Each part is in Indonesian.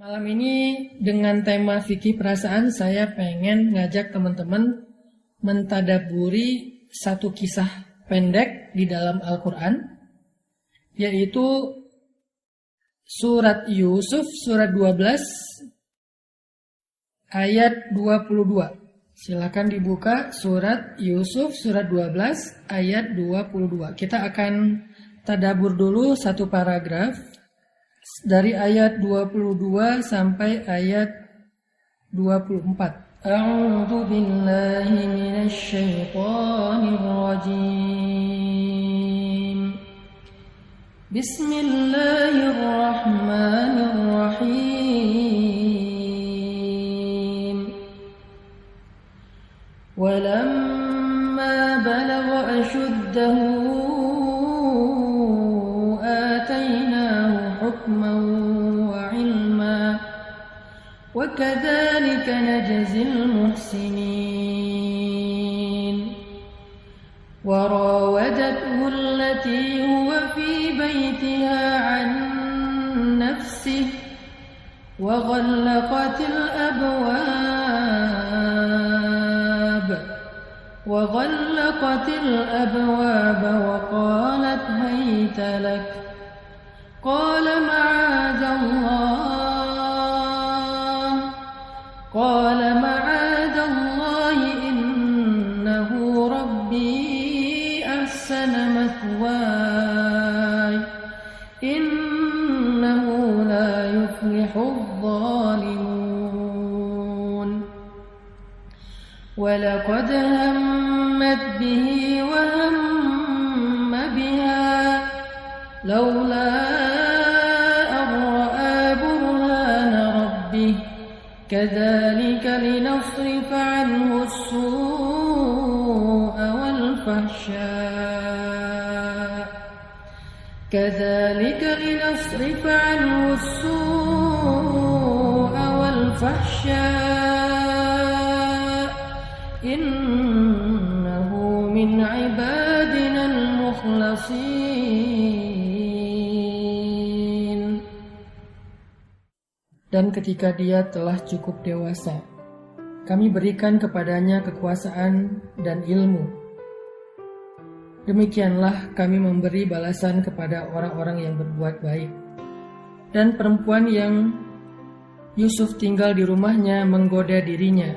Malam ini dengan tema fikih perasaan saya pengen ngajak teman-teman mentadaburi satu kisah pendek di dalam Al-Quran, yaitu surat Yusuf surat 12 ayat 22. Silakan dibuka surat Yusuf surat 12 ayat 22. Kita akan tadabur dulu satu paragraf dari ayat 22 sampai ayat 24. A'udzu billahi minasy syaithanir rajim. Bismillahirrahmanirrahim. Walamma balagha ashuddahu حكما وعلما وكذلك نجزي المحسنين وراودته التي هو في بيتها عن نفسه وغلقت الأبواب وقالت هيت لك قال معاذ الله إنه ربي أحسن مثواي إنه لا يفلح الظالمون ولقد همت به وهم بها لولا كذلك لنصرف عنه السوء والفحشاء إنه من عبادنا المخلصين. Dan ketika dia telah cukup dewasa, kami berikan kepadanya kekuasaan dan ilmu. Demikianlah kami memberi balasan kepada orang-orang yang berbuat baik. Dan perempuan yang Yusuf tinggal di rumahnya menggoda dirinya.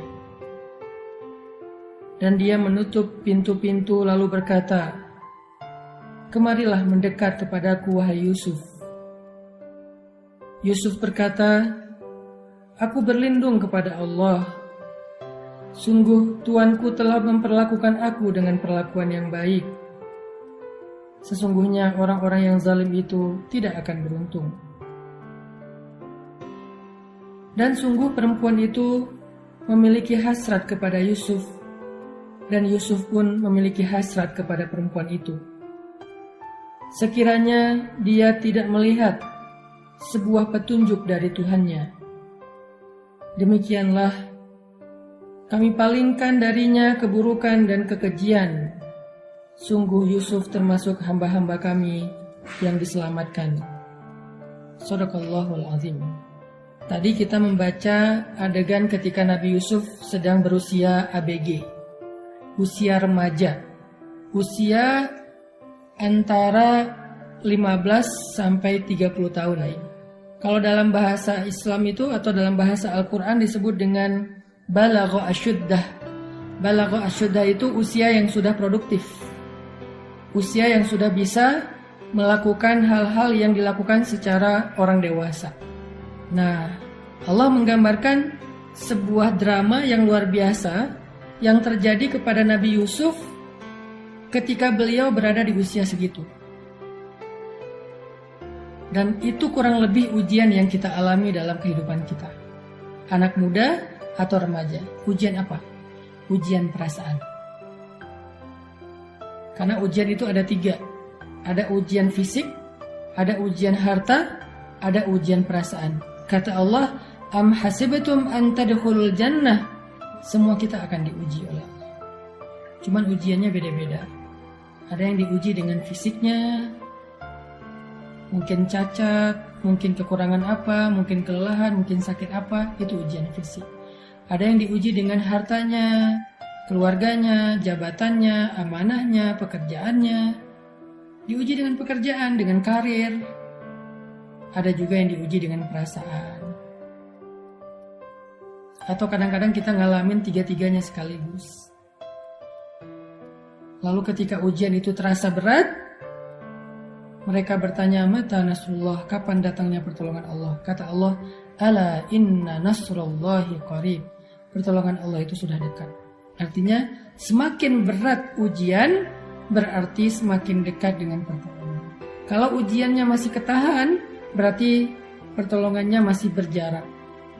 Dan dia menutup pintu-pintu lalu berkata, "Kemarilah mendekat kepadaku, wahai Yusuf." Yusuf berkata, "Aku berlindung kepada Allah. Sungguh Tuanku telah memperlakukan aku dengan perlakuan yang baik. Sesungguhnya orang-orang yang zalim itu tidak akan beruntung." Dan sungguh perempuan itu memiliki hasrat kepada Yusuf, dan Yusuf pun memiliki hasrat kepada perempuan itu. Sekiranya dia tidak melihat sebuah petunjuk dari Tuhannya, demikianlah kami palingkan darinya keburukan dan kekejian. Sungguh Yusuf termasuk hamba-hamba kami yang diselamatkan. Shadaqallahul azim. Tadi kita membaca adegan ketika Nabi Yusuf sedang berusia ABG, usia remaja, usia antara 15 sampai 30 tahun. Kalau dalam bahasa Islam itu atau dalam bahasa Al-Quran disebut dengan balagha asyuddah. Balagha asyuddah itu usia yang sudah produktif, usia yang sudah bisa melakukan hal-hal yang dilakukan secara orang dewasa. Nah, Allah menggambarkan sebuah drama yang luar biasa yang terjadi kepada Nabi Yusuf ketika beliau berada di usia segitu. Dan itu kurang lebih ujian yang kita alami dalam kehidupan kita. Anak muda atau remaja. Ujian apa? Ujian perasaan. Karena ujian itu ada 3. Ada ujian fisik, ada ujian harta, ada ujian perasaan. Kata Allah, "Am hasibtum an tadkhulul jannah?" Semua kita akan diuji oleh Allah. Cuman ujiannya beda-beda. Ada yang diuji dengan fisiknya, Mungkin cacat, mungkin kekurangan apa, mungkin kelelahan, mungkin sakit apa, itu ujian fisik. Ada yang diuji dengan hartanya, keluarganya, jabatannya, amanahnya, pekerjaannya. Diuji dengan pekerjaan, dengan karir. Ada juga yang diuji dengan perasaan. Atau kadang-kadang kita ngalamin tiga-tiganya sekaligus. Lalu ketika ujian itu terasa berat, mereka bertanya, mata nasrullah, kapan datangnya pertolongan Allah? Kata Allah, ala inna nasrullahi qarib. Pertolongan Allah itu sudah dekat. Artinya, semakin berat ujian, berarti semakin dekat dengan pertolongan. Kalau ujiannya masih ketahan, berarti pertolongannya masih berjarak.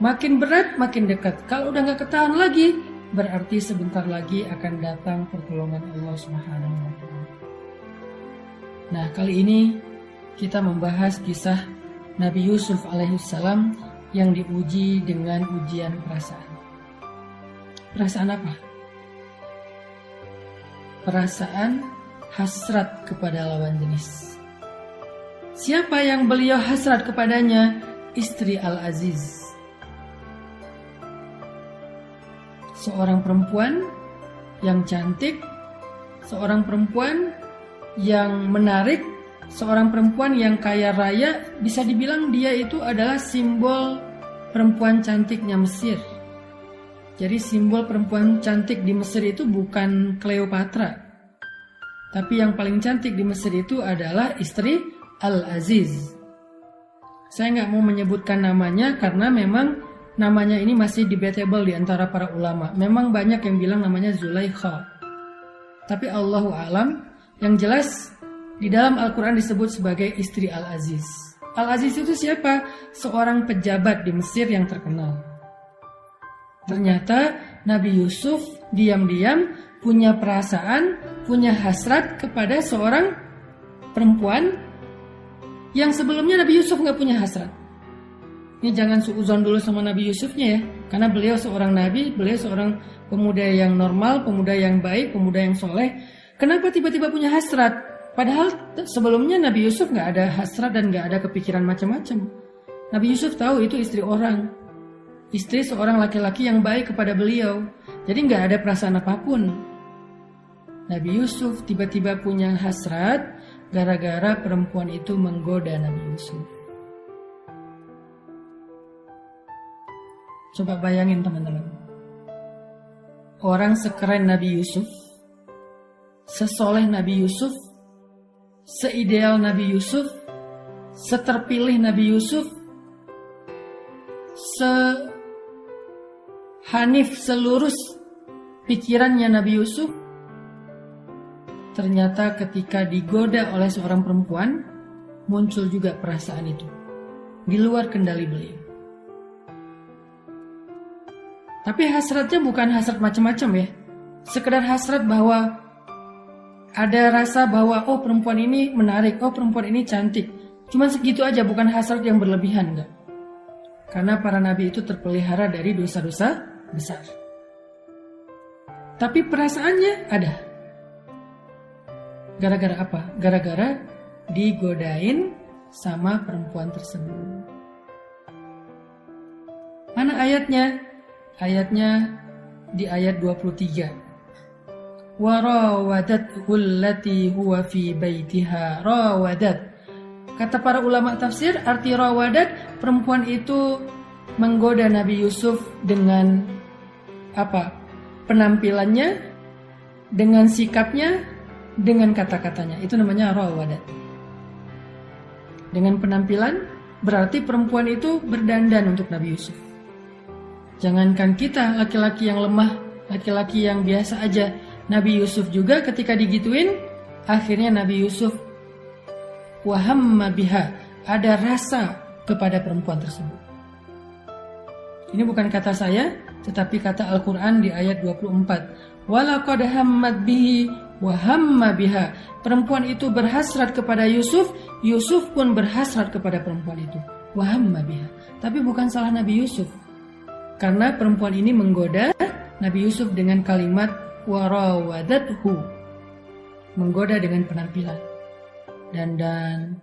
Makin berat, makin dekat. Kalau udah gak ketahan lagi, berarti sebentar lagi akan datang pertolongan Allah Subhanahu wa Ta'ala. Nah, kali ini kita membahas kisah Nabi Yusuf alaihissalam yang diuji dengan ujian perasaan. Perasaan apa? Perasaan hasrat kepada lawan jenis. Siapa yang beliau hasrat kepadanya? Istri Al-Aziz. Seorang perempuan yang cantik, seorang perempuan yang menarik, seorang perempuan yang kaya raya, bisa dibilang dia itu adalah simbol perempuan cantiknya Mesir. Jadi simbol perempuan cantik di Mesir itu bukan Cleopatra, tapi yang paling cantik di Mesir itu adalah istri Al-Aziz. Saya nggak mau menyebutkan namanya karena memang namanya ini masih debatable di antara para ulama. Memang banyak yang bilang namanya Zulaikha, tapi Allahu a'lam. Yang jelas di dalam Al-Quran disebut sebagai istri Al-Aziz. Al-Aziz itu siapa? Seorang pejabat di Mesir yang terkenal. Ternyata Nabi Yusuf diam-diam punya perasaan, punya hasrat kepada seorang perempuan yang sebelumnya Nabi Yusuf gak punya hasrat. Ini jangan suuzon dulu sama Nabi Yusufnya ya, karena beliau seorang nabi, beliau seorang pemuda yang normal, pemuda yang baik, pemuda yang soleh. Kenapa tiba-tiba punya hasrat? Padahal sebelumnya Nabi Yusuf gak ada hasrat dan gak ada kepikiran macam-macam. Nabi Yusuf tahu itu istri orang. Istri seorang laki-laki yang baik kepada beliau. Jadi gak ada perasaan apapun. Nabi Yusuf tiba-tiba punya hasrat gara-gara perempuan itu menggoda Nabi Yusuf. Coba bayangin teman-teman. Orang sekeren Nabi Yusuf, sesoleh Nabi Yusuf, seideal Nabi Yusuf, seterpilih Nabi Yusuf, sehanif selurus pikirannya Nabi Yusuf, ternyata ketika digoda oleh seorang perempuan, muncul juga perasaan itu di luar kendali beliau. Tapi hasratnya bukan hasrat macam-macam ya, sekedar hasrat bahwa ada rasa bahwa oh perempuan ini menarik, oh perempuan ini cantik. Cuma segitu aja, bukan hasrat yang berlebihan enggak. Karena para nabi itu terpelihara dari dosa-dosa besar. Tapi perasaannya ada. Gara-gara apa? Gara-gara digodain sama perempuan tersebut. Mana ayatnya? Ayatnya di ayat 23. Warawadathu allati huwa fi baitiha. Rawadat. Kata para ulama tafsir, arti rawadat, perempuan itu menggoda Nabi Yusuf dengan apa? Penampilannya, dengan sikapnya, dengan kata-katanya. Itu namanya rawadat. Dengan penampilan, berarti perempuan itu berdandan untuk Nabi Yusuf. Jangankan kita, laki-laki yang lemah, laki-laki yang biasa aja, Nabi Yusuf juga ketika digituin, akhirnya Nabi Yusuf wahamma biha, ada rasa kepada perempuan tersebut. Ini bukan kata saya, tetapi kata Al-Quran di ayat 24. Walaqad hammat bihi wahamma biha. Perempuan itu berhasrat kepada Yusuf, Yusuf pun berhasrat kepada perempuan itu. Wahamma biha. Tapi bukan salah Nabi Yusuf. Karena perempuan ini menggoda Nabi Yusuf dengan kalimat warawadathu, menggoda dengan penampilan, dandan,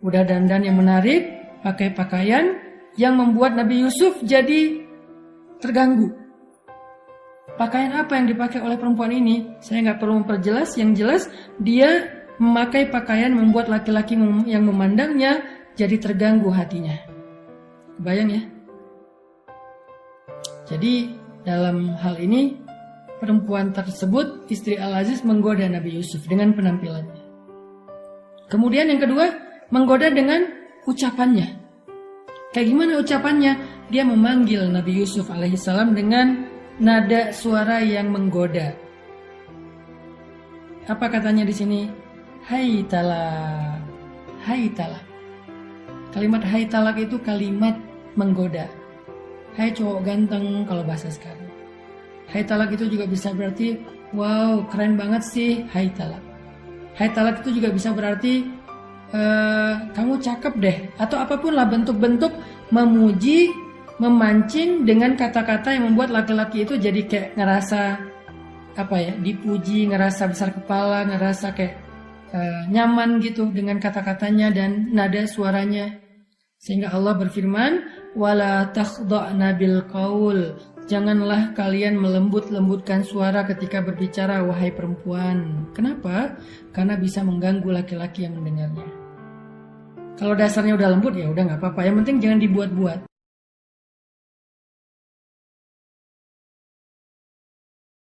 Udah dandan yang menarik, pakai pakaian yang membuat Nabi Yusuf jadi terganggu. Pakaian apa yang dipakai oleh perempuan ini? Saya nggak perlu memperjelas, yang jelas dia memakai pakaian membuat laki-laki yang memandangnya jadi terganggu hatinya. Bayang ya? Jadi dalam hal ini perempuan tersebut, istri Al-Aziz, menggoda Nabi Yusuf dengan penampilannya. Kemudian yang kedua, menggoda dengan ucapannya. Kayak gimana ucapannya? Dia memanggil Nabi Yusuf alaihissalam dengan nada suara yang menggoda. Apa katanya di sini? Hai talak, hai talak. Kalimat hai talak itu kalimat menggoda. Hai cowok ganteng kalau bahasa sekarang. Hai talak itu juga bisa berarti wow keren banget sih, hai talak. Hai talak itu juga bisa berarti kamu cakep deh, atau apapun lah bentuk-bentuk memuji, memancing dengan kata-kata yang membuat laki-laki itu jadi kayak ngerasa dipuji, ngerasa besar kepala, ngerasa kayak nyaman gitu dengan kata-katanya dan nada suaranya. Sehingga Allah berfirman, wala takhda'na bil qaul. Janganlah kalian melembut-lembutkan suara ketika berbicara, wahai perempuan. Kenapa? Karena bisa mengganggu laki-laki yang mendengarnya. Kalau dasarnya udah lembut ya udah nggak apa-apa. Yang penting jangan dibuat-buat.